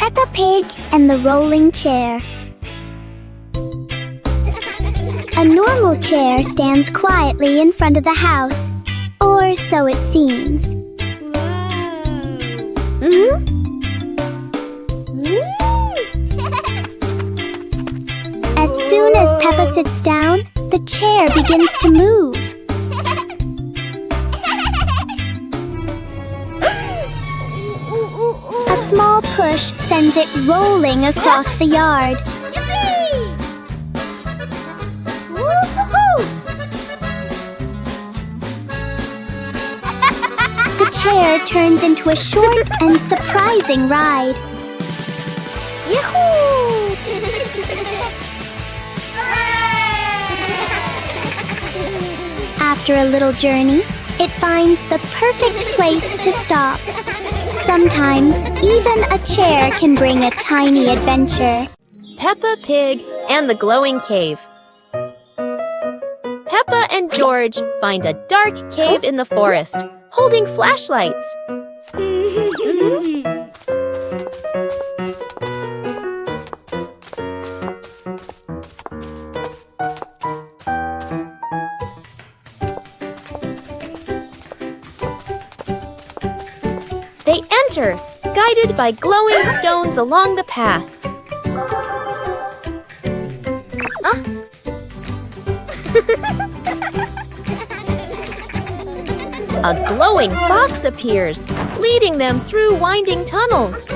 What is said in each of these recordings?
Peppa Pig and the Rolling Chair. A normal chair stands quietly in front of the house, or so it seems. As soon as Peppa sits down, the chair begins to move. A small push sends it rolling across the yard. The chair turns into a short and surprising ride. Yahoo! After a little journey, it finds the perfect place to stop. Sometimes, even a chair can bring a tiny adventure. Peppa Pig and the Glowing Cave. Peppa and George find a dark cave in the forest, holding flashlights. They enter, guided by glowing stones along the path. A glowing fox appears, leading them through winding tunnels.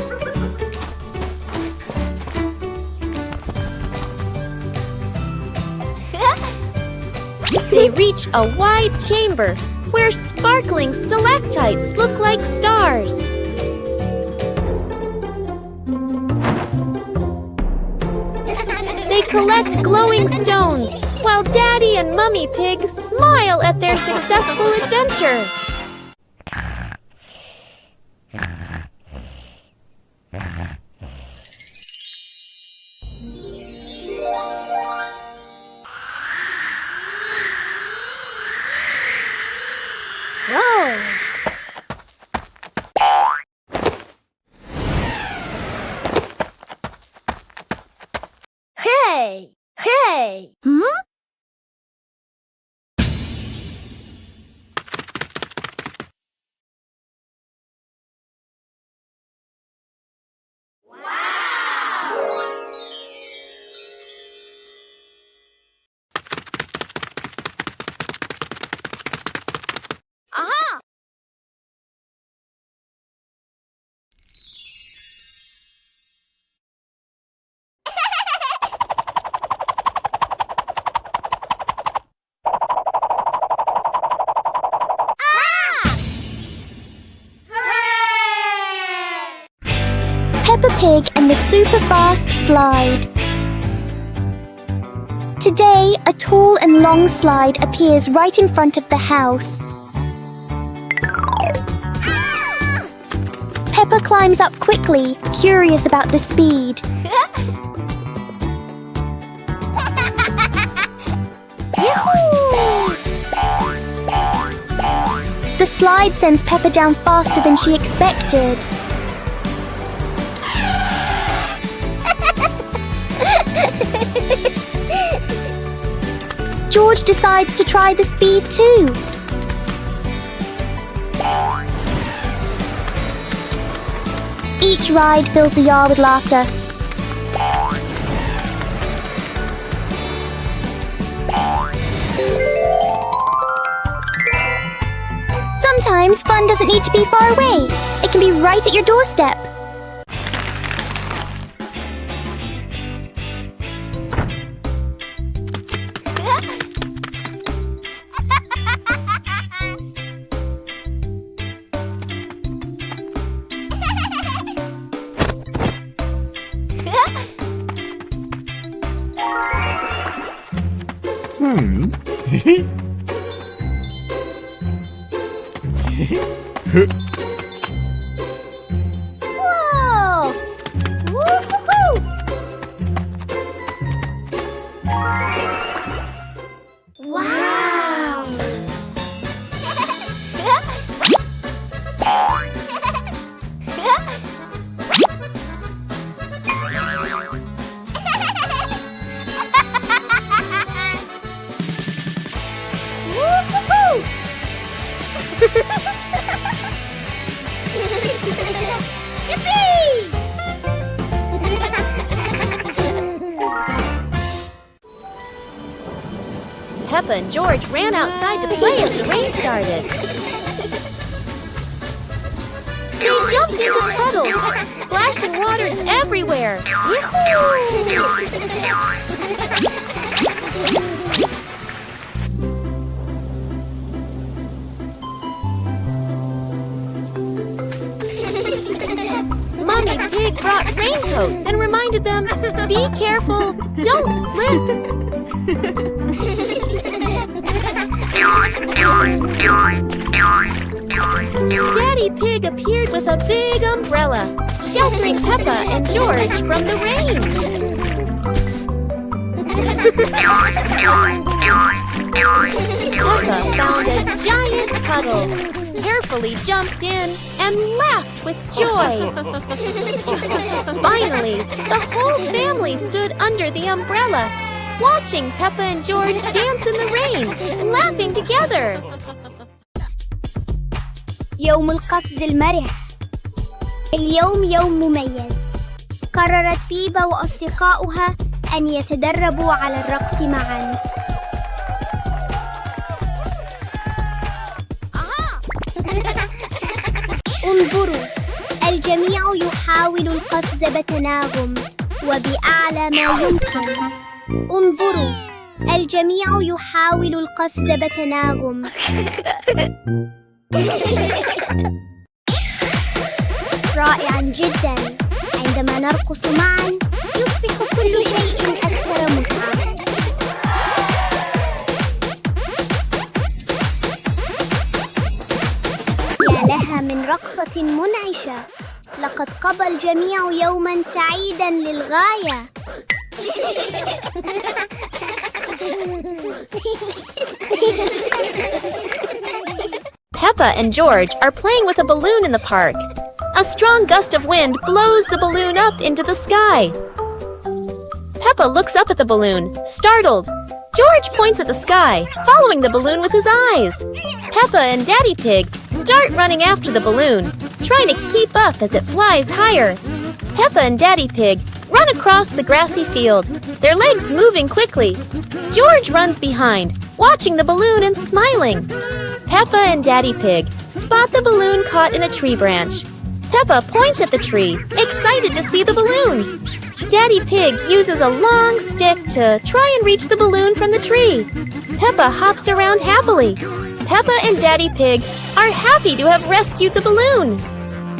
They reach a wide chamber where sparkling stalactites look like stars. They collect glowing stones while Daddy and Mummy Pig smile at their successful adventure. Whoa! Hey! Hey! Peppa Pig and the super fast slide. Today, a tall and long slide appears right in front of the house. Peppa climbs up quickly, curious about the speed. The slide sends Peppa down faster than she expected. George decides to try the speed too. Each ride fills the yard with laughter. Sometimes fun doesn't need to be far away. It can be right at your doorstep. Whoa! Woo-hoo-hoo! Wow! Peppa and George ran outside to play as the rain started. They jumped into puddles, splashing water everywhere. Mummy Pig brought raincoats and reminded them, be careful, don't slip. Daddy Pig appeared with a big umbrella, sheltering Peppa and George from the rain. Peppa found a giant puddle, carefully jumped in, and laughed with joy. Finally, the whole family stood under the umbrella, watching Peppa and George dance in the rain, laughing together. يوم القفز المرح. اليوم يوم مميز. قررت بيبا وأصدقاؤها أن يتدربوا على الرقص معاً. انظروا، الجميع يحاول القفز بتناغم وبأعلى ما يمكن. انظروا، الجميع يحاول القفز بتناغم. رائعاً جداً. عندما نرقص معاً يصبح كل شيء أكثر متعة. يا لها من رقصة منعشة. لقد قضى الجميع يوماً سعيداً للغاية. Peppa and George are playing with a balloon in the park. A strong gust of wind blows the balloon up into the sky. Peppa looks up at the balloon, startled. George points at the sky, following the balloon with his eyes. Peppa and Daddy Pig start running after the balloon, trying to keep up as it flies higher. Peppa and Daddy Pig run across the grassy field, their legs moving quickly. George runs behind, watching the balloon and smiling. Peppa and Daddy Pig spot the balloon caught in a tree branch. Peppa points at the tree, excited to see the balloon. Daddy Pig uses a long stick to try and reach the balloon from the tree. Peppa hops around happily. Peppa and Daddy Pig are happy to have rescued the balloon.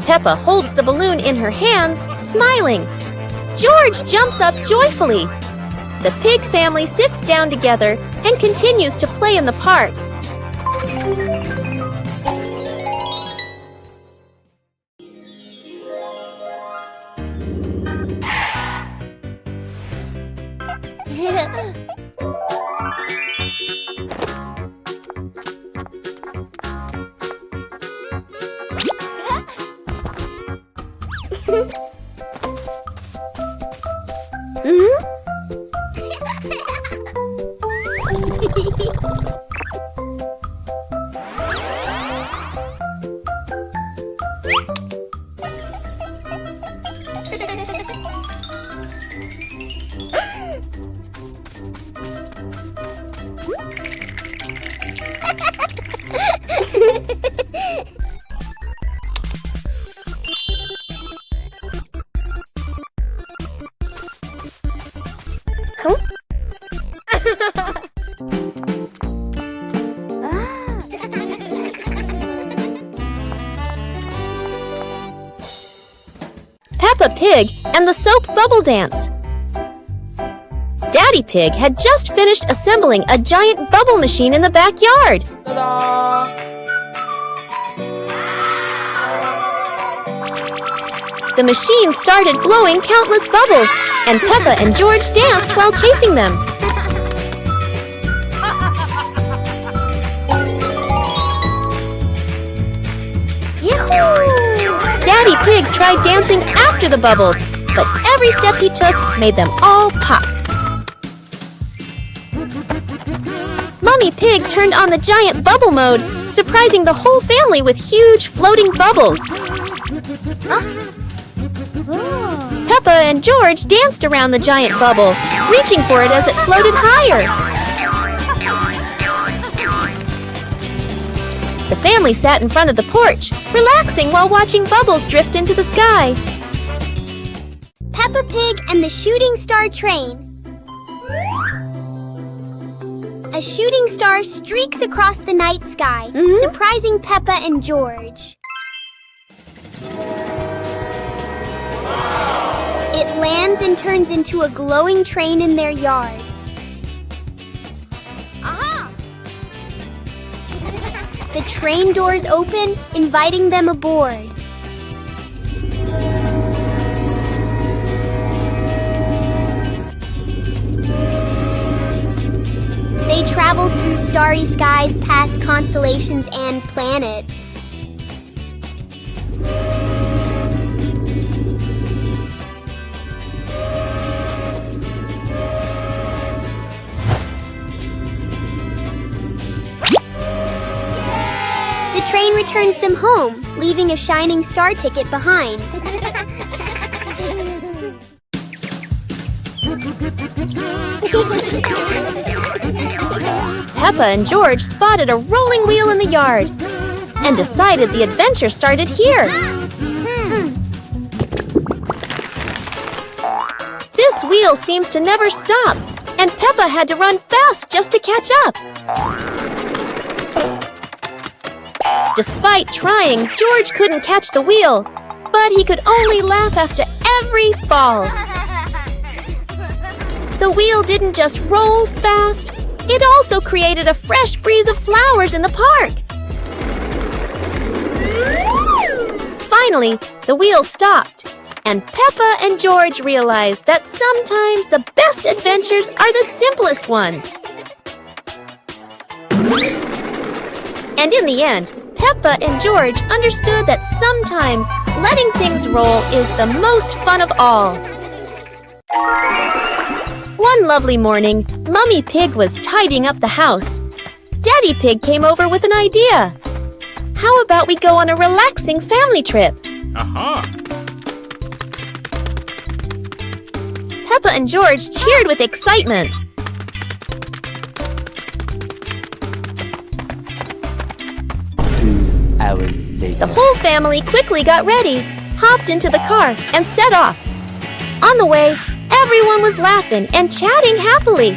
Peppa holds the balloon in her hands, smiling. George jumps up joyfully. The pig family sits down together and continues to play in the park. Peppa Pig and the Soap Bubble Dance. Daddy Pig had just finished assembling a giant bubble machine in the backyard. Ta-da! The machine started blowing countless bubbles, and Peppa and George danced while chasing them. Daddy Pig tried dancing after the bubbles, but every step he took made them all pop. Mummy Pig turned on the giant bubble mode, surprising the whole family with huge floating bubbles. Peppa and George danced around the giant bubble, reaching for it as it floated higher. The family sat in front of the porch, relaxing while watching bubbles drift into the sky. Peppa Pig and the Shooting Star Train. A shooting star streaks across the night sky, surprising Peppa and George. It lands and turns into a glowing train in their yard. Aha! The train doors open, inviting them aboard. They travel through starry skies past constellations and planets. The train returns them home, leaving a shining star ticket behind. Peppa and George spotted a rolling wheel in the yard and decided the adventure started here. This wheel seems to never stop, and Peppa had to run fast just to catch up. Despite trying, George couldn't catch the wheel, but he could only laugh after every fall. The wheel didn't just roll fast, it also created a fresh breeze of flowers in the park. Finally, the wheel stopped, and Peppa and George realized that sometimes the best adventures are the simplest ones. And in the end, Peppa and George understood that sometimes letting things roll is the most fun of all. One lovely morning, Mummy Pig was tidying up the house. Daddy Pig came over with an idea. How about we go on a relaxing family trip? Aha! Peppa and George cheered with excitement. 2 hours later. The whole family quickly got ready, hopped into the car, and set off. On the way, everyone was laughing and chatting happily.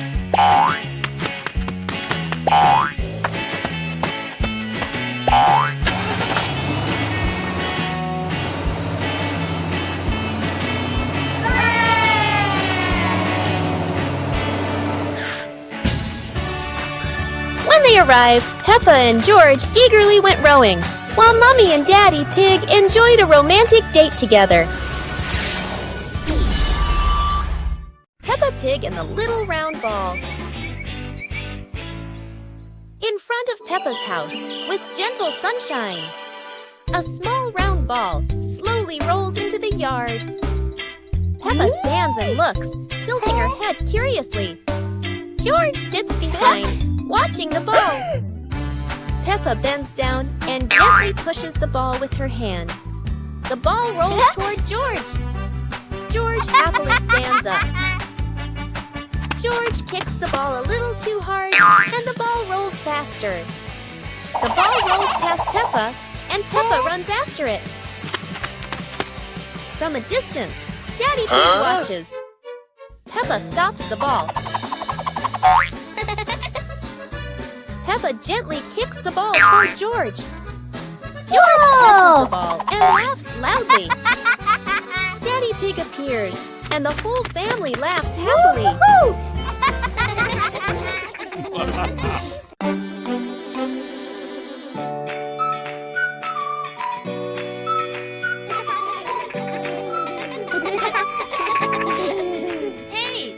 When they arrived, Peppa and George eagerly went rowing, while Mummy and Daddy Pig enjoyed a romantic date together. Peppa Pig and the Little Round Ball. In front of Peppa's house, with gentle sunshine, a small round ball slowly rolls into the yard. Peppa stands and looks, tilting her head curiously. George sits behind, watching the ball. Peppa bends down and gently pushes the ball with her hand. The ball rolls toward George. George happily stands up. George kicks the ball a little too hard, and the ball rolls faster. The ball rolls past Peppa, and Peppa runs after it. From a distance, Daddy Pig watches. Peppa stops the ball. Peppa gently kicks the ball toward George. George catches the ball and laughs loudly. Daddy Pig appears, and the whole family laughs happily. Hey!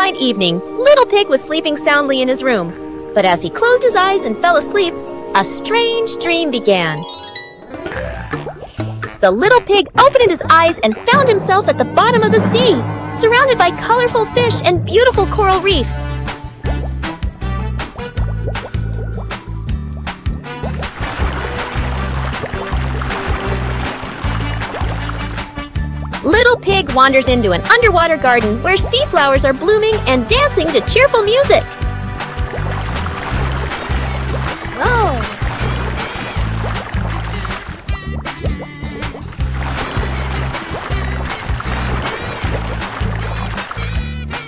moonlight evening, Little Pig was sleeping soundly in his room. But as he closed his eyes and fell asleep, a strange dream began. The little pig opened his eyes and found himself at the bottom of the sea, surrounded by colorful fish and beautiful coral reefs. Little Pig wanders into an underwater garden where sea flowers are blooming and dancing to cheerful music. Whoa!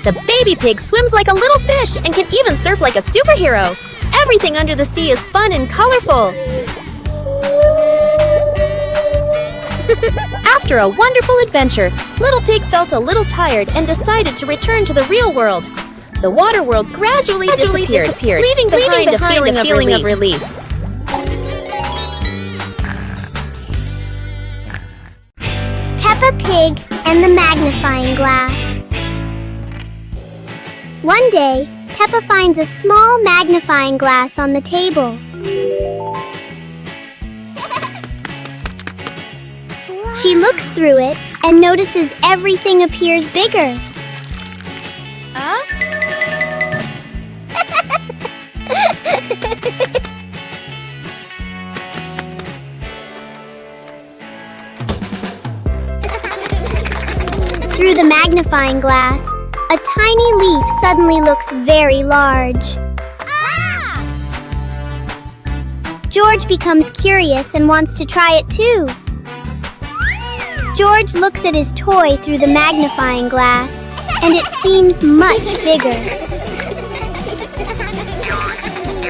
The baby pig swims like a little fish and can even surf like a superhero. Everything under the sea is fun and colorful. After a wonderful adventure, Little Pig felt a little tired and decided to return to the real world. The water world gradually disappeared, leaving behind a feeling of relief. Peppa Pig and the magnifying glass. One day, Peppa finds a small magnifying glass on the table. She looks through it and notices everything appears bigger. Through the magnifying glass, a tiny leaf suddenly looks very large. George becomes curious and wants to try it too. George looks at his toy through the magnifying glass, and it seems much bigger.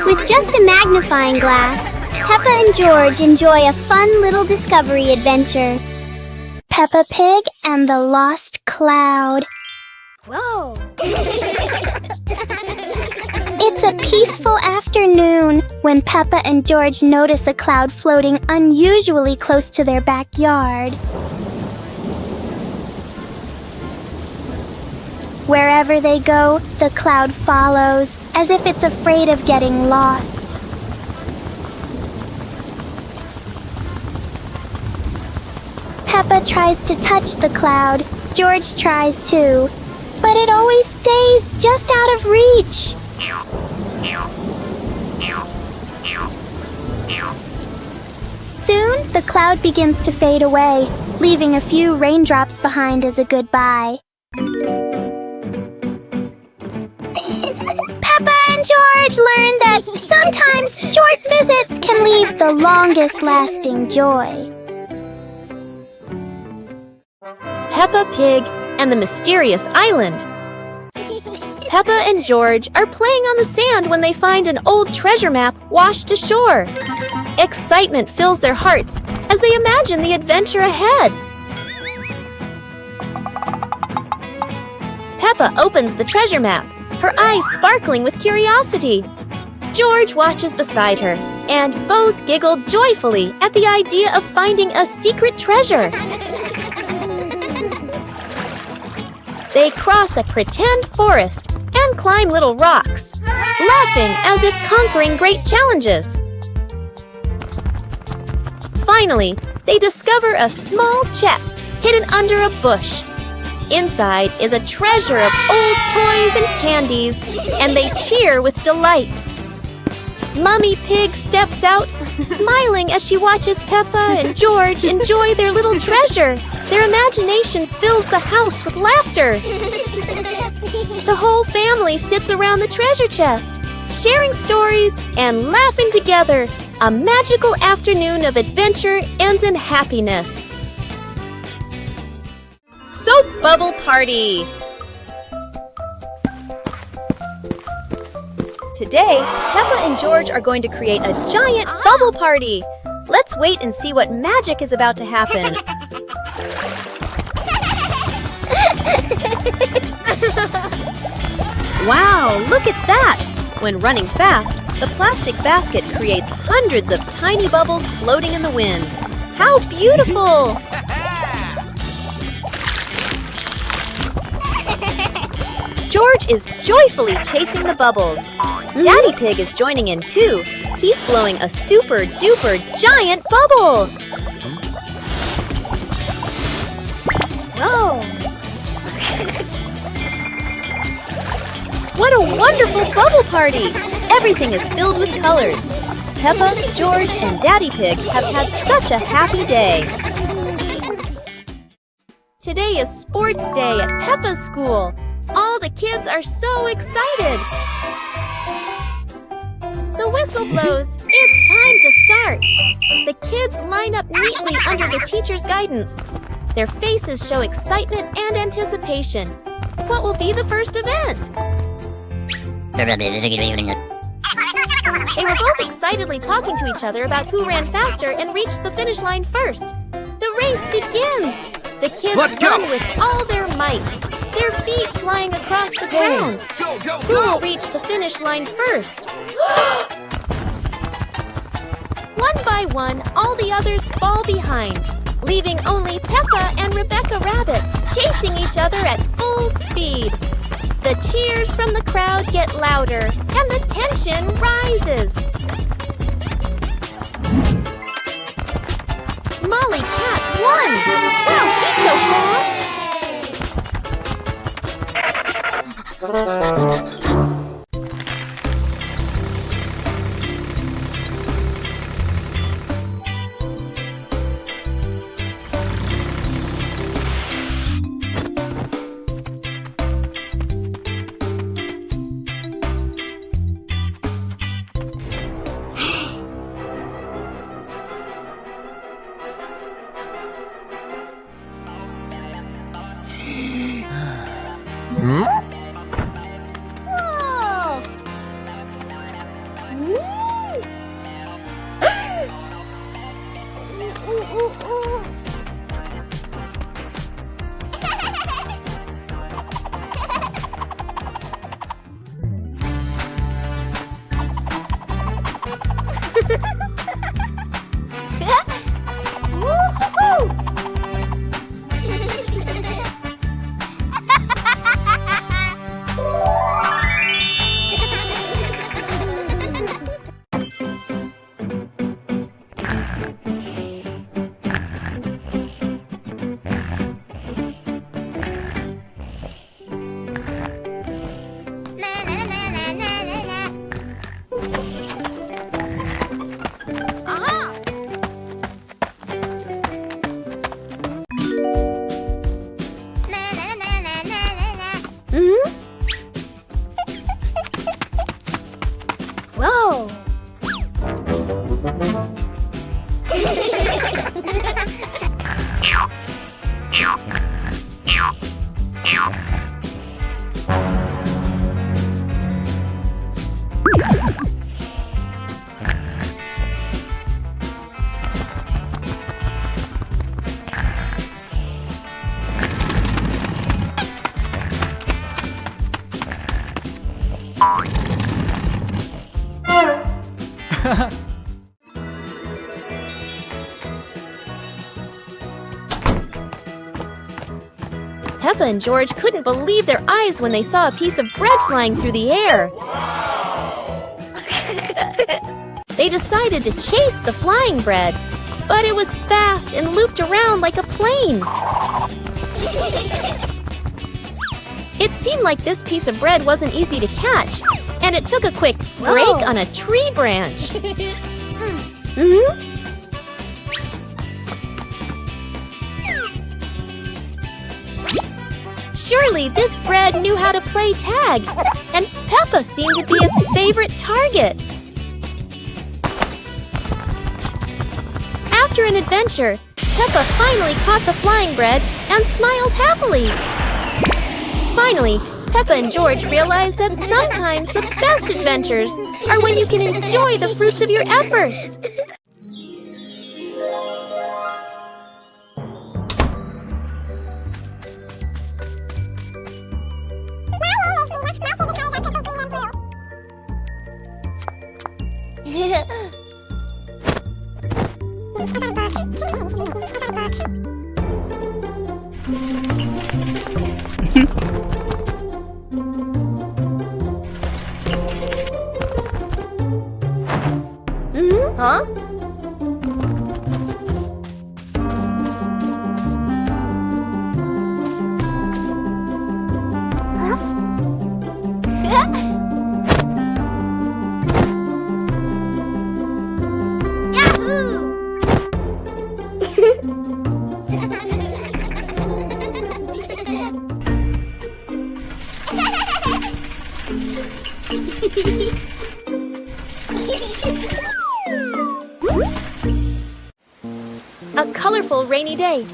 With just a magnifying glass, Peppa and George enjoy a fun little discovery adventure. Peppa Pig and the Lost Cloud. Whoa! It's a peaceful afternoon when Peppa and George notice a cloud floating unusually close to their backyard. Wherever they go, the cloud follows, as if it's afraid of getting lost. Peppa tries to touch the cloud. George tries too, but it always stays just out of reach. Soon, the cloud begins to fade away, leaving a few raindrops behind as a goodbye. Peppa and George learn that sometimes short visits can leave the longest-lasting joy. Peppa Pig and the Mysterious Island. Peppa and George are playing on the sand when they find an old treasure map washed ashore. Excitement fills their hearts as they imagine the adventure ahead. Peppa opens the treasure map, her eyes sparkling with curiosity. George watches beside her, and both giggle joyfully at the idea of finding a secret treasure. They cross a pretend forest and climb little rocks, laughing as if conquering great challenges. Finally, they discover a small chest hidden under a bush. Inside is a treasure of old toys and candies, and they cheer with delight. Mummy Pig steps out, smiling as she watches Peppa and George enjoy their little treasure. Their imagination fills the house with laughter. The whole family sits around the treasure chest, sharing stories and laughing together. A magical afternoon of adventure ends in happiness. Soap Bubble Party! Today, Peppa and George are going to create a giant bubble party. Let's wait and see what magic is about to happen. Wow, look at that! When running fast, the plastic basket creates hundreds of tiny bubbles floating in the wind. How beautiful! George is joyfully chasing the bubbles. Daddy Pig is joining in too. He's blowing a super duper giant bubble. Whoa! What a wonderful bubble party! Everything is filled with colors. Peppa, George, and Daddy Pig have had such a happy day. Today is sports day at Peppa's school. All the kids are so excited. The whistle blows. It's time to start. The kids line up neatly under the teacher's guidance. Their faces show excitement and anticipation. What will be the first event? They were both excitedly talking to each other about who ran faster and reached the finish line first. The race begins. The kids run with all their might, their feet flying across the ground. Who will reach the finish line first? One by one, all the others fall behind, leaving only Peppa and Rebecca Rabbit chasing each other at full speed. The cheers from the crowd get louder, and the tension rises. Molly Cat won! Wow, she's so fast! Whoa! Peppa and George couldn't believe their eyes when they saw a piece of bread flying through the air. They decided to chase the flying bread, but it was fast and looped around like a plane. It seemed like this piece of bread wasn't easy to catch, and it took a quick break on a tree branch. Surely this bread knew how to play tag, and Peppa seemed to be its favorite target. After an adventure, Peppa finally caught the flying bread and smiled happily. Finally, Peppa and George realized that sometimes the best adventures are when you can enjoy the fruits of your efforts. Huh? A colorful rainy day.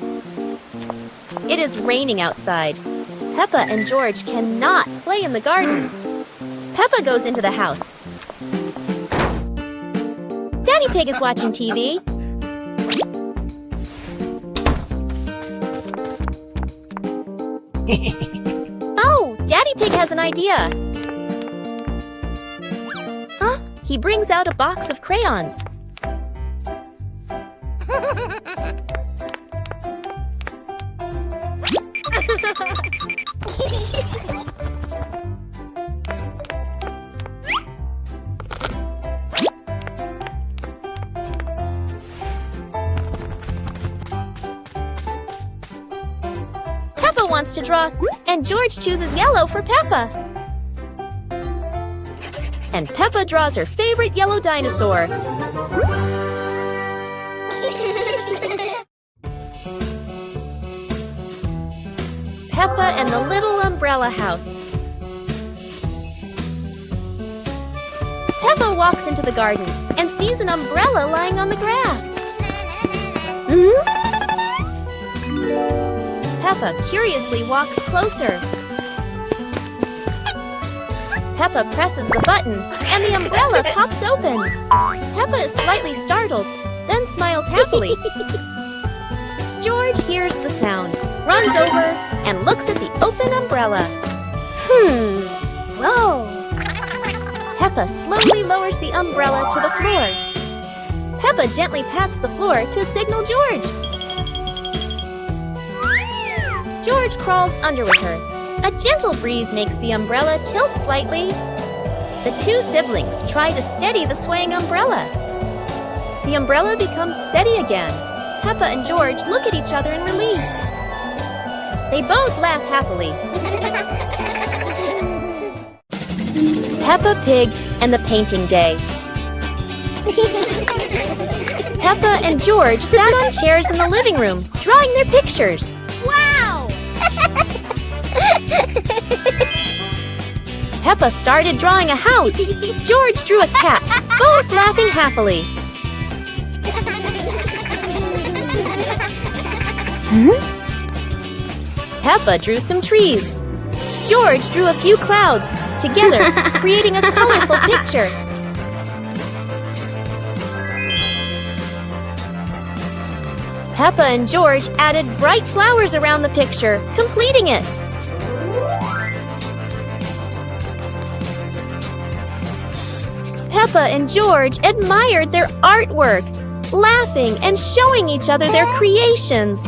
It is raining outside. Peppa and George cannot play in the garden. Peppa goes into the house. Daddy Pig is watching TV. Oh, Daddy Pig has an idea. Huh? He brings out a box of crayons. Peppa wants to draw, and George chooses yellow for Peppa. And Peppa draws her favorite yellow dinosaur. Peppa and the Little Umbrella House. Peppa walks into the garden and sees an umbrella lying on the grass. Peppa curiously walks closer. Peppa presses the button and the umbrella pops open. Peppa is slightly startled, then smiles happily. George hears the sound, runs over, and looks at the open umbrella. Whoa! Peppa slowly lowers the umbrella to the floor. Peppa gently pats the floor to signal George. George crawls under with her. A gentle breeze makes the umbrella tilt slightly. The two siblings try to steady the swaying umbrella. The umbrella becomes steady again. Peppa and George look at each other in relief. They both laugh happily. Peppa Pig and the Painting Day. Peppa and George sat on chairs in the living room, drawing their pictures. Wow! Peppa started drawing a house. George drew a cat, both laughing happily. Peppa drew some trees. George drew a few clouds, together creating a colorful picture. Peppa and George added bright flowers around the picture, completing it. Peppa and George admired their artwork, laughing and showing each other their creations.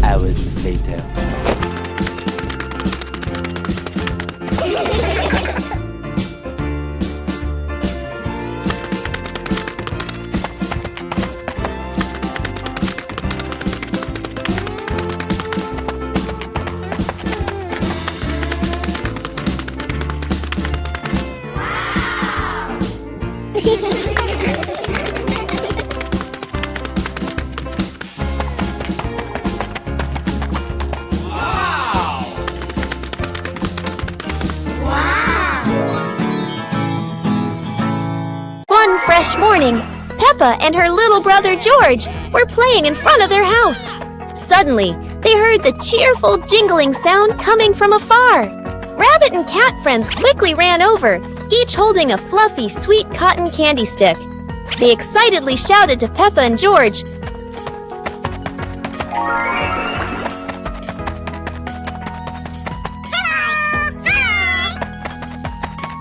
Hours later. One fresh morning, Peppa and her little brother George were playing in front of their house. Suddenly, they heard the cheerful jingling sound coming from afar. Rabbit and cat friends quickly ran over, each holding a fluffy, sweet cotton candy stick. They excitedly shouted to Peppa and George.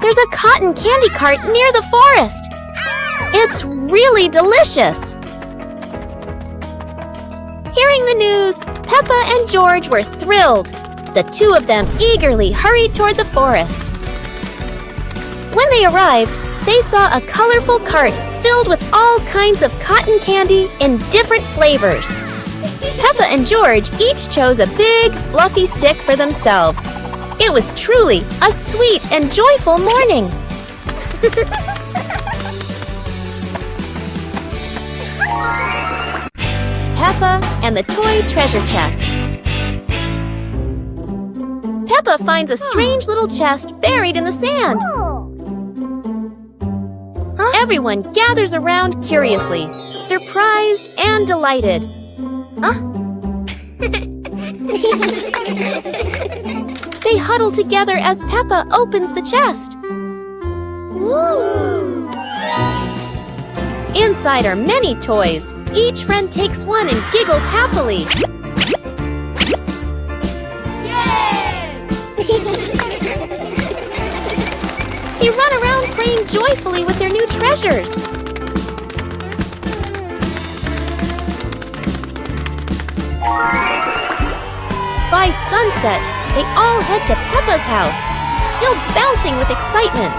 There's a cotton candy cart near the forest. It's really delicious. Hearing the news, Peppa and George were thrilled. The two of them eagerly hurried toward the forest. When they arrived, they saw a colorful cart filled with all kinds of cotton candy in different flavors. Peppa and George each chose a big, fluffy stick for themselves. It was truly a sweet and joyful morning. Peppa and the toy treasure chest. Peppa finds a strange little chest buried in the sand. Everyone gathers around curiously, surprised and delighted. They huddle together as Peppa opens the chest. Inside are many toys. Each friend takes one and giggles happily. They run around playing joyfully with their new treasures. By sunset, they all head to Peppa's house, still bouncing with excitement.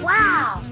Wow!